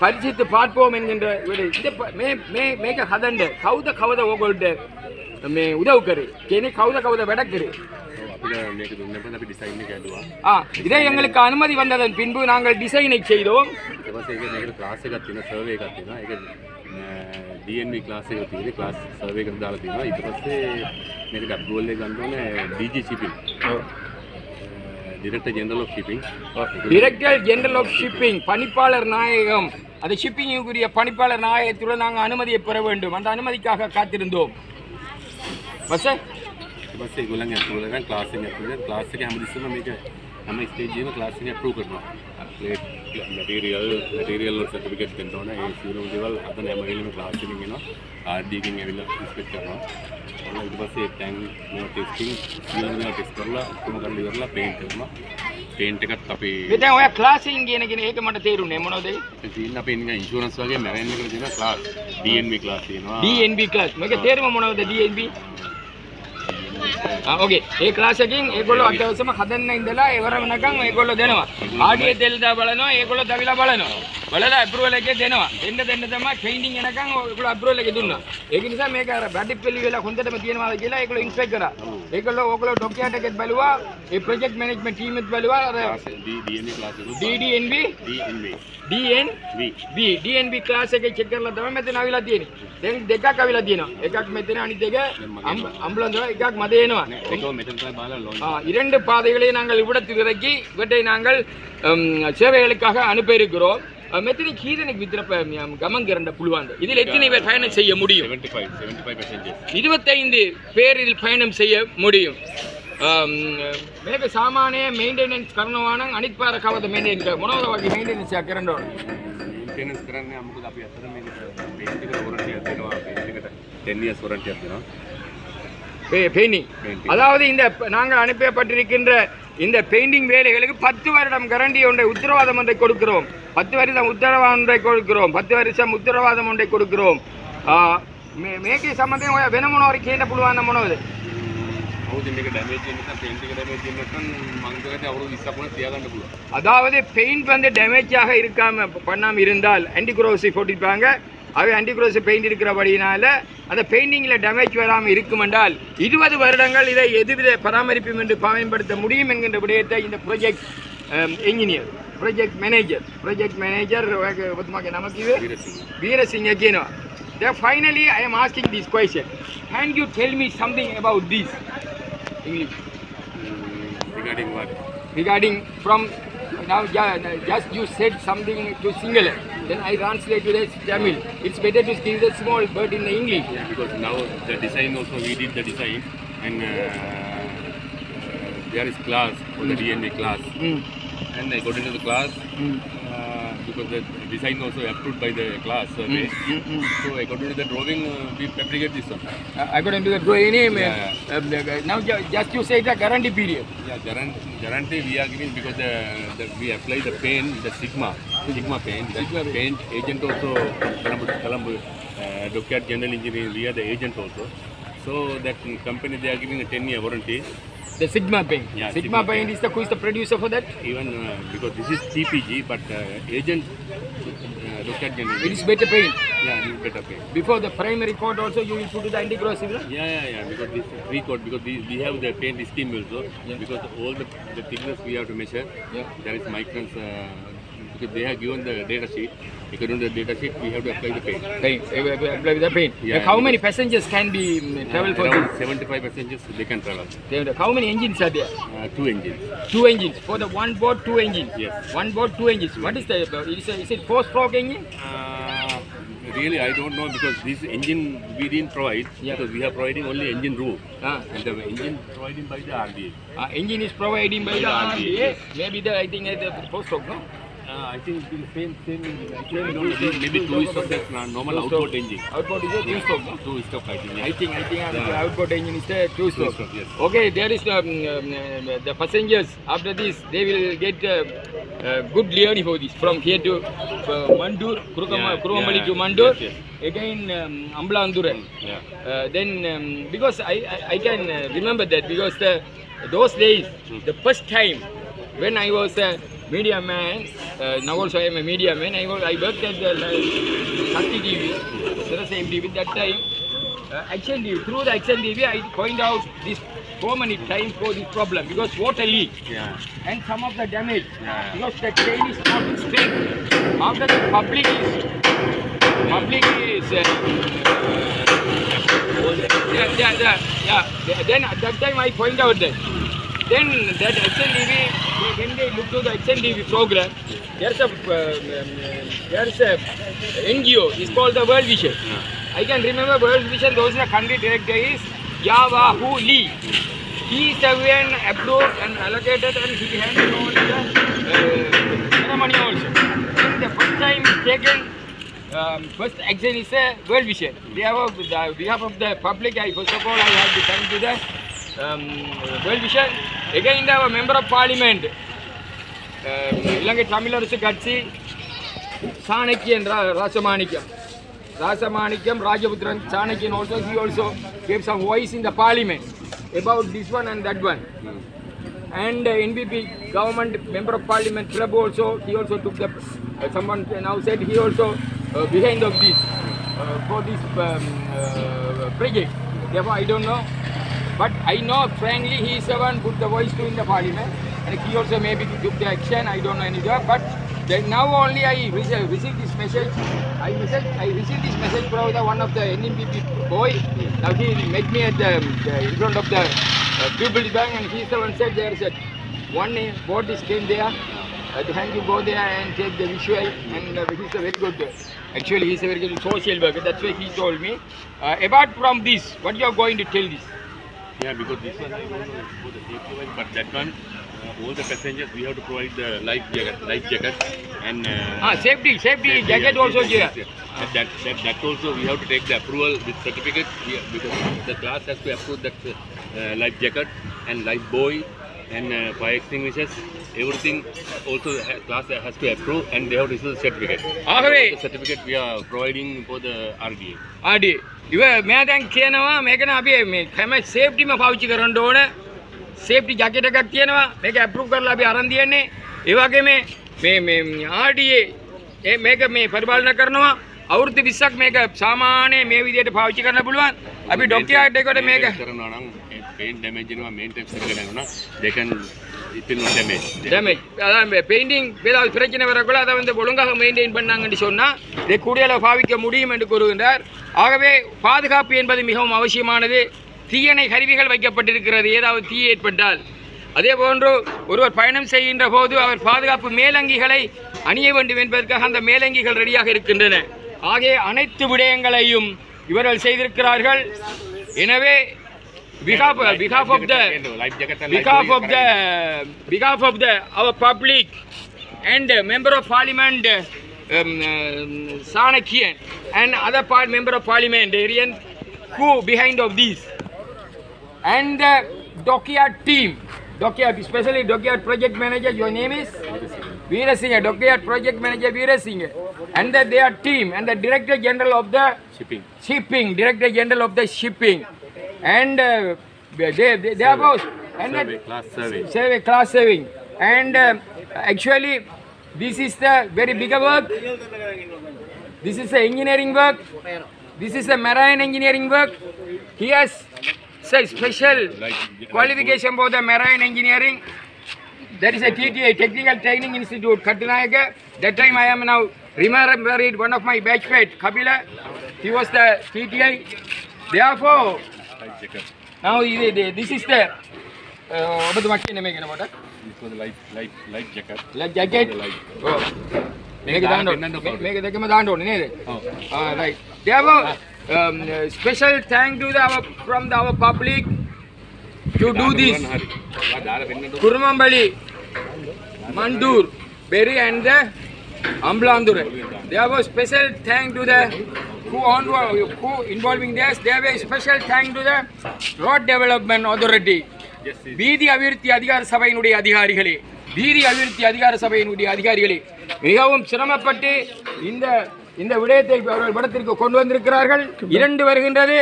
பரீட்சித்து பார்ப்போம் என்கின்ற விடை. මේක හදන්න කවුද ඕගොල්ලන්ට මේ උදව් කරේ? කියන්නේ කවුද වැඩ කරේ? මේක දුන්නම අපි ඩිසයින් එක ඇදුවා. இதை எங்களுக்கு அனுமதி வந்ததன் பின்பு நாங்கள் டிசைனை செய்தோம். ඊට පස්සේ මේකට ක්ලාස් එකක් තියෙනවා, සර්වේ එකක් තියෙනවා. ඒක DNV ක්ලාස් එකක් තියෙනවා. ක්ලාස් සර්වේ එකක් දාලා තියෙනවා. ඊට පස්සේ මේකට අප්‍රූවල් එක ගන්න ඕනේ DG shipping. Director general of shipping. Director general of shipping பணிப்பாளர் நாயகம், அந்த ஷிப்பிங்குரிய பணிப்பாளர் நாயகத்துடன் நாங்கள் அனுமதியை பெற வேண்டும். அந்த அனுமதிக்காக காத்திருந்தோம். பஸ் ඒගොල්ලන්ගේ අප්‍රූවල් එකෙන් ක්ලාස් එකෙන් අප්‍රූවල් ක්ලාස් එකේ හැමදෙස්සම මේක හැම ස්ටේජ් එකේම ක්ලාස් එකෙන් අප්‍රූව් කරනවා. ප්ලේට් මැටීරියල් වල සර්ටිෆිකේට් දෙන්න ඕනේ. ඒ සියලුම දේවල් හදන හැම වෙලෙම ක්ලාස් එකෙන් එනවා. RD එකෙන් ඇවිල්ලා ඉන්ස්පෙක්ට් කරනවා. ඊට පස්සේ ටැන්ක් මේ ටෙස්ටිං සියලුම දේවල් ටෙස්ට් කරලා ඔක්කොම කරලා ඉවරලා පේන්ට් කරනවා. පේන්ට් එකත් අපි දැන් ඔය ක්ලාසින් කියන කෙනේ ඒක මට තේරුනේ මොනවද? තියෙන අපේ නිකන් ඉන්ෂුරන්ස් වගේ මැරෙන් එකට තියෙන ක්ලාස් DNV ක්ලාස් තියෙනවා. DNV ක්ලාස් මේක තේරුම මොනවද DNV? ஓகே, ඒ ක්ලාස් එකකින් ඒගොල්ලෝ අත්‍යවශ්‍යම හදන්න ඉඳලා ඒවර වෙනකන් ඒගොල්ලෝ දෙනවා. ආඩියේ දෙල්දා බලනවා, ඒගොල්ලෝ දවිලා බලනවා. බලලා අප්‍රූවල් එකේ දෙනවා. දෙන්න තමයි ට්‍රේනින් එනකන් ඒගොල්ලෝ අප්‍රූවල් එකේ දුන්නා. ඒක නිසා මේක අර බඩිප් පිළි වෙලා හොඳටම තියෙනවාද කියලා ඒගොල්ලෝ ඉන්ස්පෙක්ට් කරා. ඒගොල්ලෝ ඕගොල්ලෝ ඩොකියුමන්ට් එකෙත් බලුවා, ඒ ප්‍රොජෙක්ට් මැනේජ්මන්ට් ටීම් එකත් බලුවා. අර DNV ක්ලාස් එක DNV ක්ලාස් එකේ චෙක් කරලා තමයි මෙතන ආවිලා තියෙන්නේ. දැන් දෙකක් ආවිලා තියෙනවා. එකක් මෙතන අනිත් එක අම්බුලන්ස් එකක් මැද එනවා. இரண்டு பாதைகளை நாங்கள் இவ்விடத்தில் இறக்கி இவற்றை நாங்கள் சேவைகளுக்காக அனுப்பியிருக்கிறோம். மெத்தனை கீதனைக்கு வித்திரப்ப கமங்கிரண்ட புழுவாங்க. இதில் எத்தனை பேர் பயணம் செய்ய முடியும்? 25 பேர் இதில் பயணம் செய்ய முடியும். මේක සාමාන්‍ය මේන්ටෙනන්ස් කරනවා නම් අනිත් පාර කවද මේන්ටෙන් කරා මොනවද වගේ මේන්ටෙනන්ස් එකක් කරන්න ඕන? මේන්ටෙනන්ස් කරන්නේ මොකද අපි අතර මේක පේන්ට් එකට වොරන්ටි එකක් දෙනවා. පේන්ට් එකට 10 years වොරන්ටි එකක් දෙනවා. பெயிண்டிங், அதாவது இந்த நாங்கள் அனுப்பப்பட்டிருக்கின்ற இந்த பெயிண்டிங் வேலைகளுக்கு 10 வருடம் கரண்டி ஒன்றை உத்தரவாதம் ஒன்றை கொடுக்கிறோம். 10 வருடம் உத்தரவாதம் ஒன்றை கொடுக்கிறோம். 10 வருஷம் உத்தரவாதம் ஒன்றை கொடுக்கிறோம். මේකේ සම්බන්ධයෙන් ඔය වෙන මොනවාරි කියන්න පුළුවන් නම් මොනවද? அதாவது பெயிண்ட் வந்து டேமேஜாக இருக்காம பண்ணாம இருந்தால் ஆன்டி குரோசிவ் போட்டிருப்பாங்க. அவை ஆன்டி குரோசிவ் பெயிண்ட் இருக்கிறபடினால அந்த பெயிண்டிங்கில் டேமேஜ் வராமல் இருக்கும் என்றால் 20 வருடங்கள் இதை எதுவித பராமரிப்பும் என்று பயன்படுத்த முடியும் என்கின்ற விடயத்தை இந்த ப்ராஜெக்ட் என்ஜினியர் ப்ராஜெக்ட் மேனேஜர் நமக்கு Weerasinghe canoe. Finally, I am asking this question. Can you tell me something about this? English. Regarding what? Regarding from now, just you said something to singular. Then I translate to the Tamil. It's better to give the small word in the English. Yeah, because now the design also we did the design and there is class for the DNV class. And I got into the class because the design also approved by the class survey. So I got into the drawing, we fabricate this one. I got into the drawing. Now just you say the guarantee period. Yeah, guarantee we are giving because we apply the paint, the Sigma paint. The paint agent also, Colombo Dockyard General Engineering, we are the agent also. So that company they are giving a 10-year warranty. The Sigma paint. Yeah, Sigma paint is who is the producer for that? Even because this is TPG, but agent start January. It is better paint. Yeah, it is better pay. Before the primary coat also you will put the anti-corrosive. Yeah. Because this pre-coat, because we have the paint scheme also. Because all the thickness we have to measure. Yeah. There is microns. Because they have given the data sheet. According to the data sheet, we have to apply the paint. Paint. Apply with the paint. Yeah, Like how many passengers can be travel for Around this? 75 passengers they can travel. How many engines are there? 2 engines. 2 engines. For the one boat, 2 engines. Yes. One boat, 2 engines. What is the? Is it 4-stroke engine? Really, I don't know because this engine we didn't provide because we are providing only engine room. And the engine provided by the RDA. Engine is provided by the RDA. Maybe I think the 4-stroke, no? I think it is same engine. Actually, I don't know. Maybe 2 is the normal outboard engine. Outboard is a 2-stroke, no? 2 stroke, I think. I think the outboard engine is the 2-stroke. Yes. Okay, there is the passengers. After this, they will get good journey for this from here to Mandur, Kurumambali to Mandur. Yes. Again Amblandura. Then because I can remember that because those days, the first time when I was a media man, now also I am a media man. I worked at the Shakti TV, same TV that time. Action TV, through the Action TV, I point out this so many times for this problem because water leak and some of the damage because the train is not straight. After the public is then at that time I point out that. Then that XNDV, when they look to the XNDV program, there's a NGO, it's called the World Vision. I can remember World Vision, those the country director is Yawahu Lee. He is the one approved and allocated and he handled all the ceremony also. And the first time is taken, first action is a World Vision. On behalf of the public, first of all I have to thank to the World Vision. Again, the member of parliament, Ilangai Tamil Arasu Katsi, Chanakyan Rasamanikyam, Rajaputran, Chanakyan also, he also gave some voice in the parliament about this one and that one. And NPP government member of parliament Prabhu also, he also took the, someone now said he also behind of this, for this project. Therefore, I don't know. But I know frankly he is the one who put the voice to in the parliament and he also maybe took the action, I don't know any job. But then now only I received this message. I received this message from one of the NMPP boy. Now he met me at in front of the People's Bank and he is the one said there is one boat is came there. Thank you, go there and take the visual and he is a very good, actually he is a very good social worker, that's why he told me. Apart from this, what you are going to tell this? Yeah, because this one I don't know for the safety one, but that one, all the passengers we have to provide the life jacket and safety jacket also here. That also we have to take the approval with certificate because the class has to approve that life jacket and life buoy and fire extinguishers. Everything also class has to approve and they have to issue the certificate. The certificate we are providing for the RDA. RDA. ඉව මම දැන් කියනවා මේකන අපි මේ හැම සේෆ්ටිම පාවිච්චි කරන්න ඕන safety jacket එකක් තියෙනවා මේක අප්‍රූව් කරලා අපි අරන් තියන්නේ ඒ වගේ මේ RDA මේක මේ පරිපාලනය කරනවා අවුරුදු 20ක් මේක සාමාන්‍ය මේ විදිහට පාවිච්චි කරන්න පුළුවන් අපි ඩොක්කියාඩ් එකට මේක කරනවා නම් paint damage වෙනවා maintenance එක කරනවා they can it will not damage அதான் பெயிண்டிங் ஏதாவது பிரச்சனை வரக்குள்ள அதை வந்து ஒழுங்காக மெயின்டைன் பண்ணாங்கன்னு சொன்னா இதை கூடியளவு பாவிக்க முடியும் என்று கூறுகின்றார். ஆகவே பாதுகாப்பு என்பது மிகவும் அவசியமானது. தீயணை கருவிகள் வைக்கப்பட்டிருக்கிறது ஏதாவது தீ ஏற்பட்டால். அதே போன்று ஒருவர் பயணம் செய்கின்ற போது அவர் பாதுகாப்பு மேலங்கிகளை அணிய வேண்டும் என்பதற்காக அந்த மேலங்கிகள் ரெடியாக இருக்கின்றன. ஆகிய அனைத்து விடயங்களையும் இவர்கள் செய்திருக்கிறார்கள். எனவே behalf of our public and member of parliament Chanakyan and other member of parliamentarian who behind of this and the dockyard team, especially dockyard project manager, your name is Veerasinghe, dockyard project manager Veerasinghe, and their team and the director general of the shipping, director general of the shipping. And they are both and class saving and actually this is the very big work This is the engineering work. This is the marine engineering work. He has a special qualification for the marine engineering. That is a TTA, Technical Training Institute, Kattunayaka. That time I am now remembered one of my batchmate, Kapila. He was the TTA. Therefore, now this is the what the machine making about that? This was light jacket. Like jacket. Oh. Make it down. Make it down. Right. Therefore, special thank to our public to do this. Kurumambali, Mandur, Berry and the Amblandure. Therefore, special thank to the who involving this. There was special thank to the Road Development Authority. வீதி அபிவிருத்தி அதிகார சபையினுடைய அதிகாரிகளே, வீதி அபிவிருத்தி அதிகார சபையினுடைய அதிகாரிகளே மிகவும் சிரமப்பட்டு இந்த விடயத்தை அவர்கள் படத்திற்கு கொண்டு வந்திருக்கிறார்கள். 2 வருகின்றது.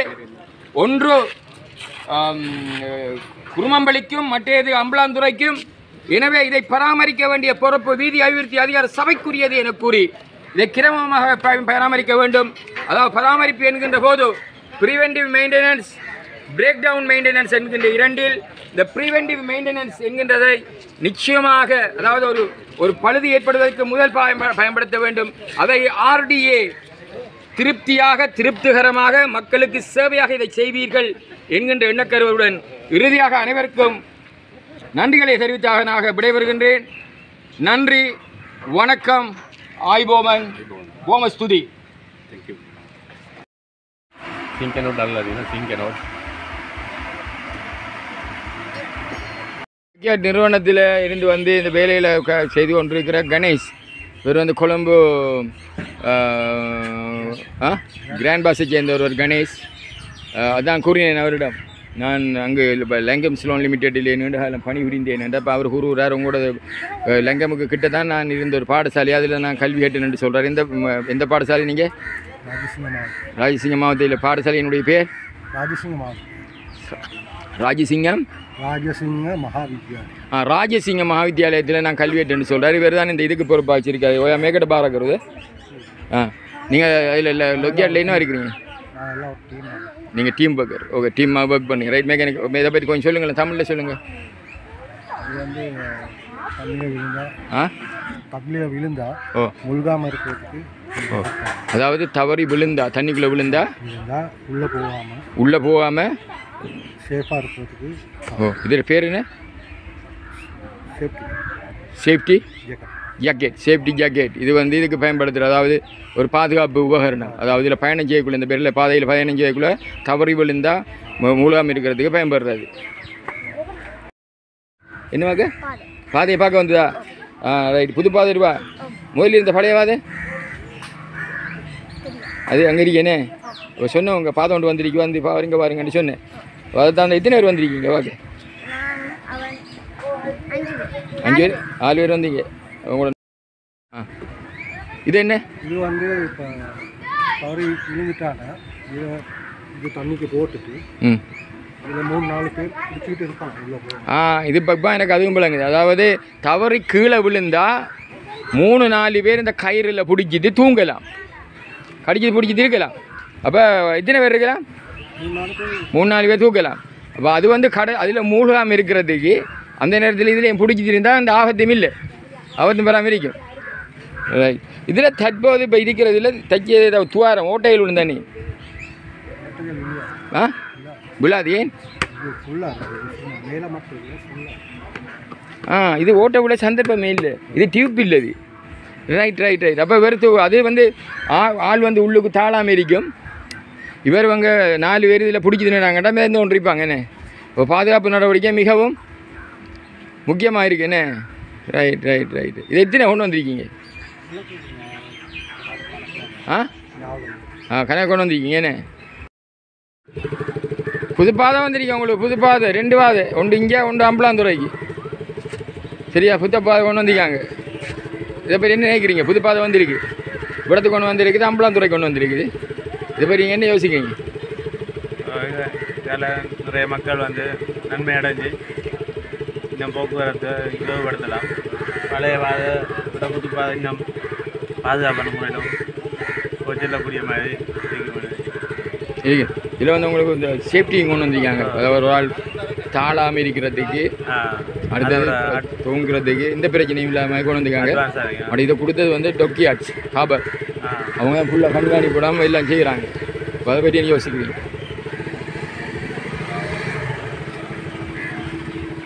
ஒன்று குருமம்பலிக்கும் மற்றது அம்பலாந்துறைக்கும். எனவே இதை பராமரிக்க வேண்டிய பொறுப்பு வீதி அபிவிருத்தி அதிகார சபைக்குரியது என கூறி இதை கிரமமாக பராமரிக்க வேண்டும். அதாவது பராமரிப்பு என்கின்ற போது preventive maintenance, breakdown maintenance என்கின்ற 2இல் இந்த ப்ரிவென்டிவ் மெயின்டெனன்ஸ் என்கின்றதை நிச்சயமாக, அதாவது ஒரு பழுது ஏற்படுவதற்கு முதல் பயன்படுத்த வேண்டும். அதை RDA திருப்திகரமாக மக்களுக்கு சேவையாக இதை செய்வீர்கள் என்கின்ற எண்ணக்கருவுடன் இறுதியாக அனைவருக்கும் நன்றிகளை தெரிவித்தாக நான் விடைபெறுகின்றேன். நன்றி, வணக்கம், ஆய்போமன், ஓமஸ்துதி. Thank you. Think cannot alladina, think cannot. நிறுவனத்தில் இருந்து வந்து இந்த வேலையில் செய்து கொண்டிருக்கிற கணேஷ், இவர் வந்து கொழும்பு கிராண்ட் பாஸை சேர்ந்த ஒரு கணேஷ். அதான் கூறினேன் அவரிடம், நான் அங்கு லங்கம் ஸ்லோன் லிமிடெட்டில் நீண்ட காலம் பணி புரிந்தேன் என்று. அப்போ அவர் கூறுகிறார், உங்களோட லங்கமுக்கு கிட்ட தான் நான் இருந்த ஒரு பாடசாலை, அதில் நான் கல்வி கேட்டேன் என்று சொல்கிறார். எந்த பாடசாலை நீங்கள்? ராஜசிங்க மாவட்டத்தில். பாடசாலையினுடைய பேர் ராஜசிங்கம் ராஜசிங்க மகாவித்யாலயத்தில் நான் கல்வி கேட்டேன்னு சொல்கிறார். இவர் தான் இந்த இதுக்கு பொறுப்பாக வச்சிருக்காரு. ஓயா மேக்கட்ட பாராக்கிறது. நீங்கள் அதில் லொக்கியாட்டில் என்ன இருக்கிறீங்க? நீங்கள் டீம் ஒர்க்கர். ஓகே, டீமாக ஒர்க் பண்ணுங்க. ரைட். மெக்கானிக் இதை பற்றி கொஞ்சம் சொல்லுங்களேன், தமிழில் சொல்லுங்கள். அதாவது தவறி விழுந்தா, தண்ணிக்குள்ளே விழுந்தா உள்ளே போகாமல் சேஃபாக இருக்கிறதுக்கு. இதில் பேர் என்ன? Safety jacket. சேஃப்டி ஜாக்கெட் இது வந்து இதுக்கு பயன்படுத்துகிற, அதாவது ஒரு பாதுகாப்பு உபகரணம். அதாவது இதில் பயணம் செய்யக்குள்ள, இந்த பேரில் பாதையில் பயணம் செய்யக்குள்ள தவறி விழுந்தால் மூழ்காமல் இருக்கிறதுக்கு பயன்படுறது. என்னவாக்க பாதையை பார்க்க வந்ததா? ரைட். புது பாதை ரூபா முதலில் இருந்த பழைய பாதை அது அங்கே இருக்கேனே. இப்போ சொன்னேன், உங்கள் பாதை கொண்டு வந்திருக்கு, வந்து பாருங்க பாருங்கன்னு சொன்னேன். அதை தான் எத்தனை பேர் வந்திருக்கீங்க? வாக்கு 5 பேர் 4 பேர் வந்தீங்க. உங்களோட இது என்ன? இது வந்து இப்போ தவறி விழுந்துட்டாங்க. இது தண்ணிக்கு போட்டுட்டு இதில் 3-4 பேர் பிடிச்சிக்கிட்டு இருப்பாங்க. இது பக்கம் எனக்கு அதுவும் பிள்ளைங்க. அதாவது தவறி கீழே விழுந்தா 3-4 பேர் இந்த கயிறில் பிடிச்சிட்டு தூங்கலாம், கடிச்சிட்டு பிடிச்சிட்டு இருக்கலாம். அப்போ எத்தனை பேர் இருக்கலாம்? 3-4 பேர் தூக்கலாம். அப்போ அது வந்து அதில் மூழ்காமல் இருக்கிறதுக்கு அந்த நேரத்தில் இதில் பிடிச்சிட்டு இருந்தால் அந்த ஆபத்தும் இல்லை, ஆபத்தும் பெறாமல் இருக்கும். ரைட். இதில் தற்போது இப்போ இருக்கிறதுல தைக்க துவாரம் ஓட்டையில் விழுந்தா நீ விழாது. ஏன்? இது ஓட்டை விட சந்தர்ப்பமே இல்லை, இது டியூப் இல்லை இது. Right right right. அப்போ வெறுத்து அது வந்து ஆள் வந்து உள்ளுக்கு தாழாமல் இருக்கும். இவர் அவங்க 4 பேர் இதில் பிடிச்சிதுன்னாங்கட்டா மேந்து கொண்டிருப்பாங்க. என்ன இப்போ பாதுகாப்பு நடவடிக்கை மிகவும் முக்கியமாக இருக்கு. என்ன ரைட் ரைட் ரைட்டு. இது எத்தனை கொண்டு வந்திருக்கீங்க? கணக்கு கொண்டு வந்திருக்கீங்க. என்ன புதுப்பாதை வந்திருக்கீங்க உங்களுக்கு? புதுப்பாதை 2 பாதை, ஒன்று இங்கே ஒன்று அம்பலாந்துறைக்கு. சரியா? புதுப்பாதை கொண்டு வந்திருக்காங்க. இதை பற்றி என்ன நினைக்கிறீங்க? புதுப்பாதை வந்திருக்கு, விடத்துக்கு கொண்டு வந்திருக்குது, அம்பலாந்துறை கொண்டு வந்திருக்குது. இதை பற்றி நீங்கள் என்ன யோசிக்கிறீங்க? இதில் நிறைய மக்கள் வந்து நன்மை அடைஞ்சு இன்னும் போக்குவரத்தை இலவுபடுத்தலாம். பழைய பாதை விட புது பாதை இன்னும் பாதுகாப்பான முறையிலும் கொஞ்சம் மாதிரி இருக்கு. இதில் வந்து உங்களுக்கு இந்த சேஃப்டியும் கொண்டு வந்திருக்காங்க. அதாவது ஒரு ஆள் தாளாமல் இருக்கிறதுக்கு, அடுத்தது தூங்குறதுக்கு இந்த பிரச்சனையும் இல்லாமல் கொண்டு வந்திருக்காங்க. அப்படி இதை கொடுத்தது வந்து டொக்கியாட்ஸ் ஹாபர். அவங்க ஃபுல்லாக கண்காணிப்படாமல் எல்லாம் செய்கிறாங்க. இப்போ அதை பற்றி யோசிக்கிறீங்க?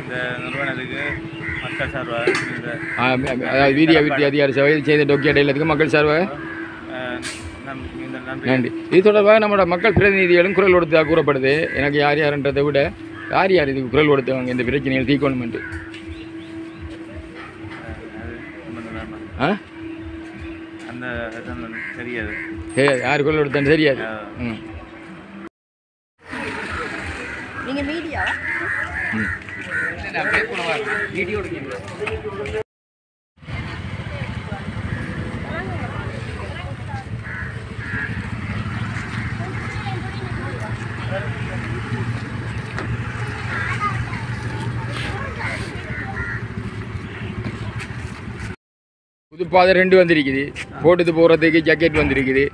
இந்த நிறுவனத்துக்கு மக்கள் சார்பாக அதாவது வீதி அபிவிருத்தி அதிகாரி சபை செய்த டொக்கியாட் எல்லாத்துக்கும் மக்கள் சார்பாக நன்றி. இது தொடர்பாக நம்மளோட மக்கள் பிரதிநிதிகளும் குரல் கொடுத்ததாக கூறப்படுது. எனக்கு யார் யாருன்றதை விட யார் யார் இதுக்கு குரல் கொடுத்தவங்க இந்த பிரச்சனைகள் தீர்க்கணுமென்று தெரியாது. யார் குரல் கொடுத்தான்னு தெரியாது. புதுப்பாதை 2 வந்திருக்குது. போட்டுட்டு போகிறதுக்கு ஜாக்கெட் வந்திருக்குது.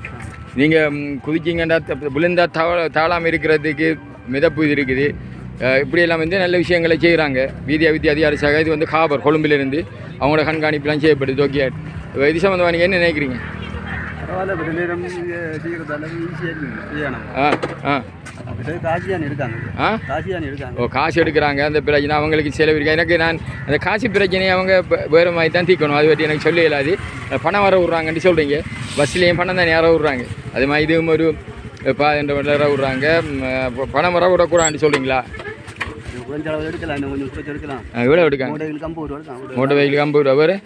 நீங்கள் குதிச்சிங்கன்னா விழுந்தா தாழாமல் இருக்கிறதுக்கு மிதப்பு இது இருக்குது. இப்படியெல்லாம் வந்து நல்ல விஷயங்களை செய்கிறாங்க. வீதி அபிவிருத்தி அதிகாரி சக இது வந்து ஹாபர் கொழும்பிலிருந்து அவங்களோட கண்காணிப்புலாம் செய்யப்படுது. ஓகே, இது சம்மந்தமாக நீங்கள் என்ன நினைக்கிறீங்க? காசு எடுக்கிறாங்க. அந்த பிரச்சனை அவங்களுக்கு செலவு. எனக்கு நான் அந்த காசு பிரச்சனையை அவங்க வேறு மாதிரி தான் தீர்க்கணும். அது பற்றி எனக்கு சொல்ல இயலாது. பணம் வர விட்றாங்கன்னு சொல்கிறீங்க. பஸ்லேயும் பணம் தான் நேரம் விட்றாங்க. அது மாதிரி இதுவும் ஒரு 500 விட்றாங்க. பணம் வர விடக்கூடாதுன்னு சொல்கிறீங்களா? எவ்வளோ எடுக்காங்க? மோட்டர் வெயிலுக்கு 50 ரூபா. வேறு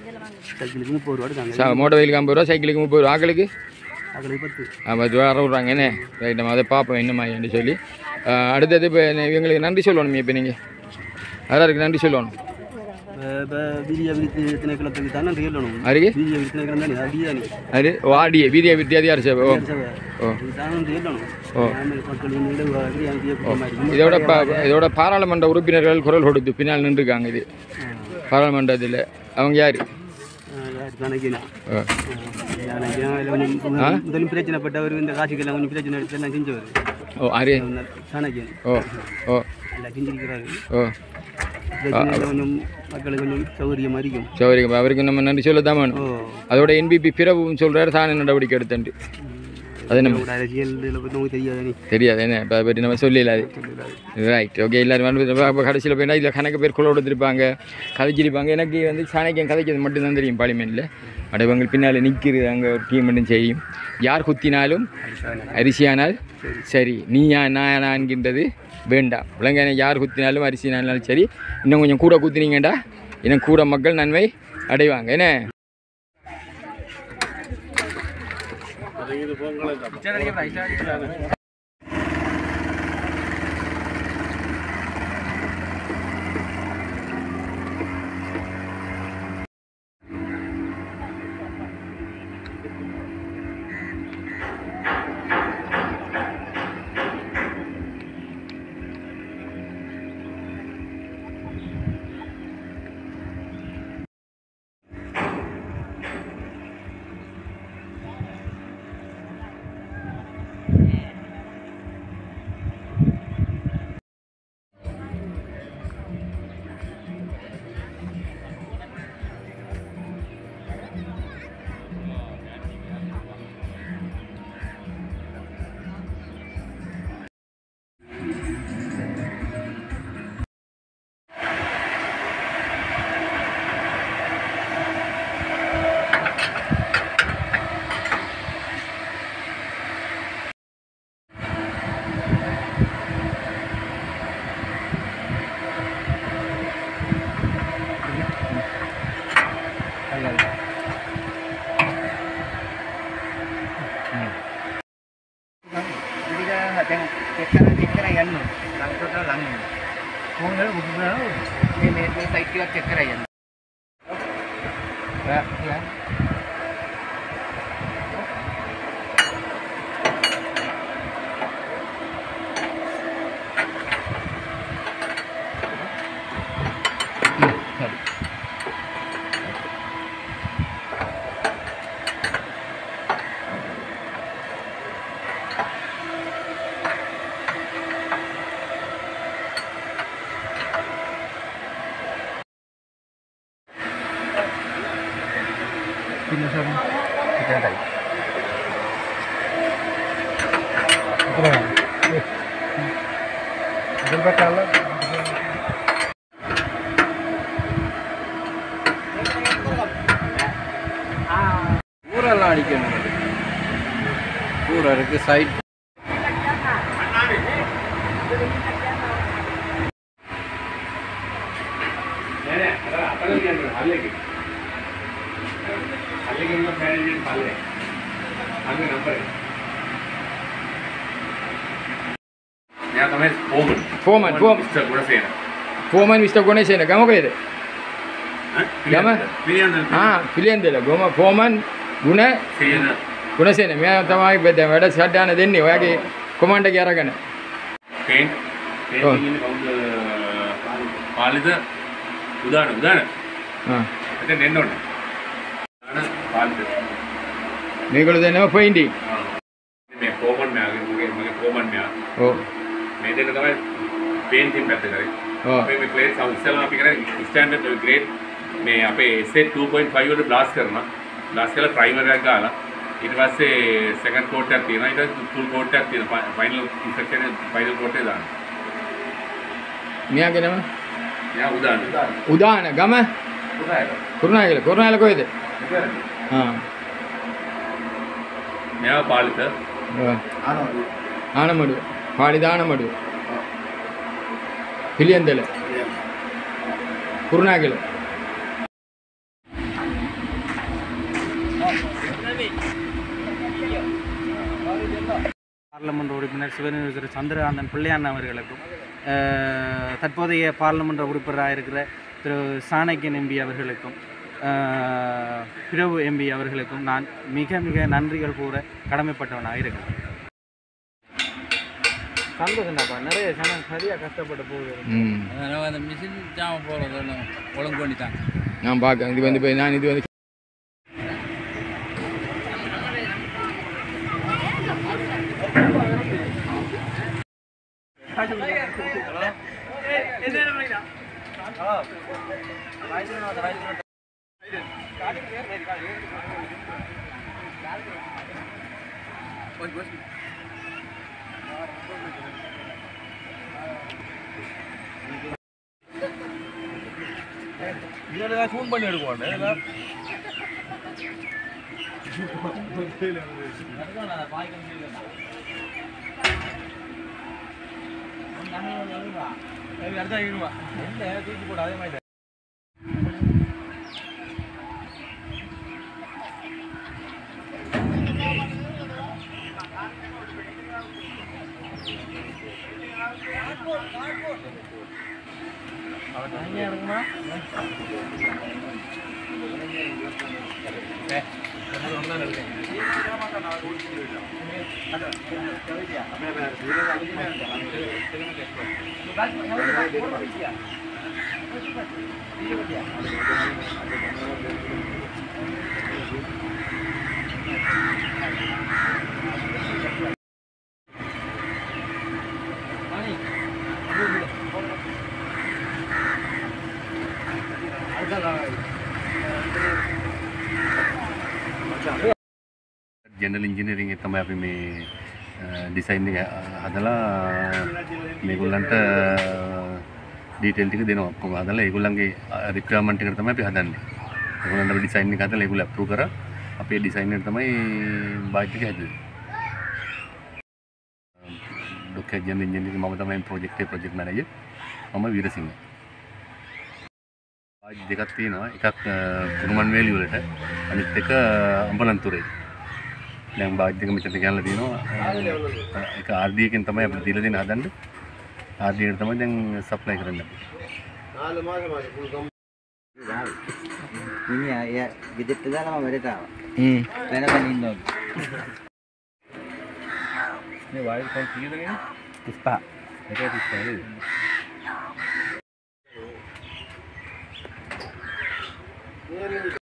மோட்டர் வெயிலுக்கு 50 ரூபா, சைக்கிளுக்கு 30 ரூபா, ஆக்களுக்கு 10 ரூபா விட்றாங்க. என்ன ரைட், நம்ம அதை பார்ப்போம் என்ன மாதிரி சொல்லி. அடுத்தது இப்போ இவங்களுக்கு நன்றி சொல்லணும். இப்போ நீங்கள் யாருக்கு நன்றி சொல்லணும்? வாடிய வீதி அபிவிருத்தி அதிகாரி சபை. இதோட பாராளுமன்ற உறுப்பினர்கள் குரல் கொடுத்து பின்னால் நின்றுருக்காங்க. இது பாராளுமன்றத்தில் அவங்க யார்? முதலும் பிரச்சனைப்பட்டவர். இந்த காசுக்கெல்லாம் கொஞ்சம் பிரச்சனை எடுத்துலாம் செஞ்சவர். ஓ அரே சாணக்கியன். ஓ ஓ எல்லாம் செஞ்சிருக்கிறாரு. ஓ கொஞ்சம் மக்களுக்கு கொஞ்சம் சௌகரியமாக இருக்கும். சௌகரியம் அவருக்கு நம்ம நன்றி சொல்ல தான் வேணும். அதோட என்பிபி பிரபுன்னு சொல்கிறாரு தானே நடவடிக்கை எடுத்துட்டு. அது நம்ம தெரியாது என்ன இப்போ அதை பற்றி நம்ம சொல்லலாது. Right, okay. எல்லோரும் கடைசியில் போயிட்டா இதில் கணக்கு பேர் குழு கொடுத்துருப்பாங்க, கதைச்சிருப்பாங்க. எனக்கு வந்து சாணக்கியம் கதைக்கிறது மட்டும்தான் தெரியும் பார்லிமெண்ட்டில். அடைவங்க பின்னால் நிற்கிறது அங்கே ஒரு டீம் மட்டும் செய்யும். யார் குத்தினாலும் அரிசியானால் சரி, நீயா நான் என்கின்றது வேண்டாம். விலங்கான யார் குத்தினாலும் அரிசினாலும் சரி, இன்னும் கொஞ்சம் கூட குத்தினீங்கண்டா இன்னும் கூட மக்கள் நன்மை அடைவாங்க. என்ன പിന്നെ സാർ ஊரெல்லாம் அடிக்கணும் ஊர் இருக்கு side Foreman Mr. Gunasena gama koyද ගම පිළියන්දල ගම Foreman ගුණසේන මෙයා තමයි වැඩ සටහන දෙන්නේ ඔයාගේ කොමාන්ඩ් එක අරගෙන පාලිද උදාන එතෙන් එන්න ඕනේ පාලිද මේගොල්ලෝ දෙනවා පොයින්ටින් මේ කොමන් මගේ කොමන් මෙයා ඔව් මේ දෙන්න තමයි පේන්ටින් පැත්ත කරේ අපේ මේ ක්ලේස් අවුස්සලා අපි කරේ ස්ටෑන්ඩඩ් ග්‍රේඩ් මේ අපේ SA 2.5 වල බ්ලාස්ට් කරනවා බ්ලාස්ට් කරලා ප්‍රයිමර් එකක් ගාලා ඊට පස්සේ සෙකන්ඩ් කෝට් එකක් තියෙනවා ඊට පස්සේ ෆුල් කෝට් එකක් තියෙනවා ෆයිනල් ඉන්ස්ට්‍රක්ෂන් ෆයිනල් කෝට් එක දාන්න මෙයාගේ නම මෙයා උදාන ගම කුරුණෑගල කොහෙද මෙයා පාලිත ආනමඩුව පාලිද ආනමඩුව පිළියන්දල කුරුණෑගල பார்லமெண்ட் உறுப்பினர் சிவனேஸ்வர சந்திரகாந்தன் பிள்ளையான் அவர்களுக்கும் தற்போதைய பார்லமெண்ட் உறுப்பினராக இருக்கிற திரு சாணக்கியன் எம்பி அவர்களுக்கும் பிரபு எம்பி அவர்களுக்கும் நான் மிக மிக நன்றிகள் கூற கடமைப்பட்டவனாக இருக்கிறேன் சந்தோஷம்ப்பா நிறைய ஜனம் சரியாக கஷ்டப்பட்டு போகுது அந்த மிஷின் ஜாம போகிறது ஒழுங்கு பண்ணிட்டாங்க நான் பார்க்கேன் இது வந்து நான் இது வந்து ஃபோன் பண்ணி எடுக்குவாங்க தூக்கி போட அதே மாதிரி ජෙනරල් ඉංජිනේරින් එක තමයි අපි මේ ඩිසයින් එක හදලා මේගොල්ලන්ට ඩීටේල් ටික දෙනවා ඔක්කොම හදලා ඒගොල්ලන්ගේ රික්වයර්මන්ට් එකට තමයි අපි හදන්නේ. ඒගොල්ලන්ට අපි ඩිසයින් එක හදලා ඒගොල්ලෝ අප්‍රූව් කරා අපේ ඩිසයින් එකට තමයි බාජට් එක හැදුවේ. ඩොක්ටර් ජෙනරල් ඉංජිනේරින් මම තමයි ප්‍රොජෙක්ට් මැනේජර්. මම වීරසිංහ. බාජට් දෙකක් තියෙනවා. එකක් කුරුමන්වේලි වලට අනිත් එක අම්බලන්තොරේ. දැන් බාජ් දෙක මෙතන ගන්නලා තියෙනවා. ඒක RD එකෙන් තමයි අපිට දීලා දෙන්න හදන්න. RD එකට තමයි දැන් සප්ලයි කරන්න අපි. 4 මාසෙ full complete. මිනිහා ගෙදරට දාලා මම වැඩට ආවා. වෙන ඉන්නවා. මේ වයිල් කොන් කීයද කියන්නේ? 35. ඒක 35.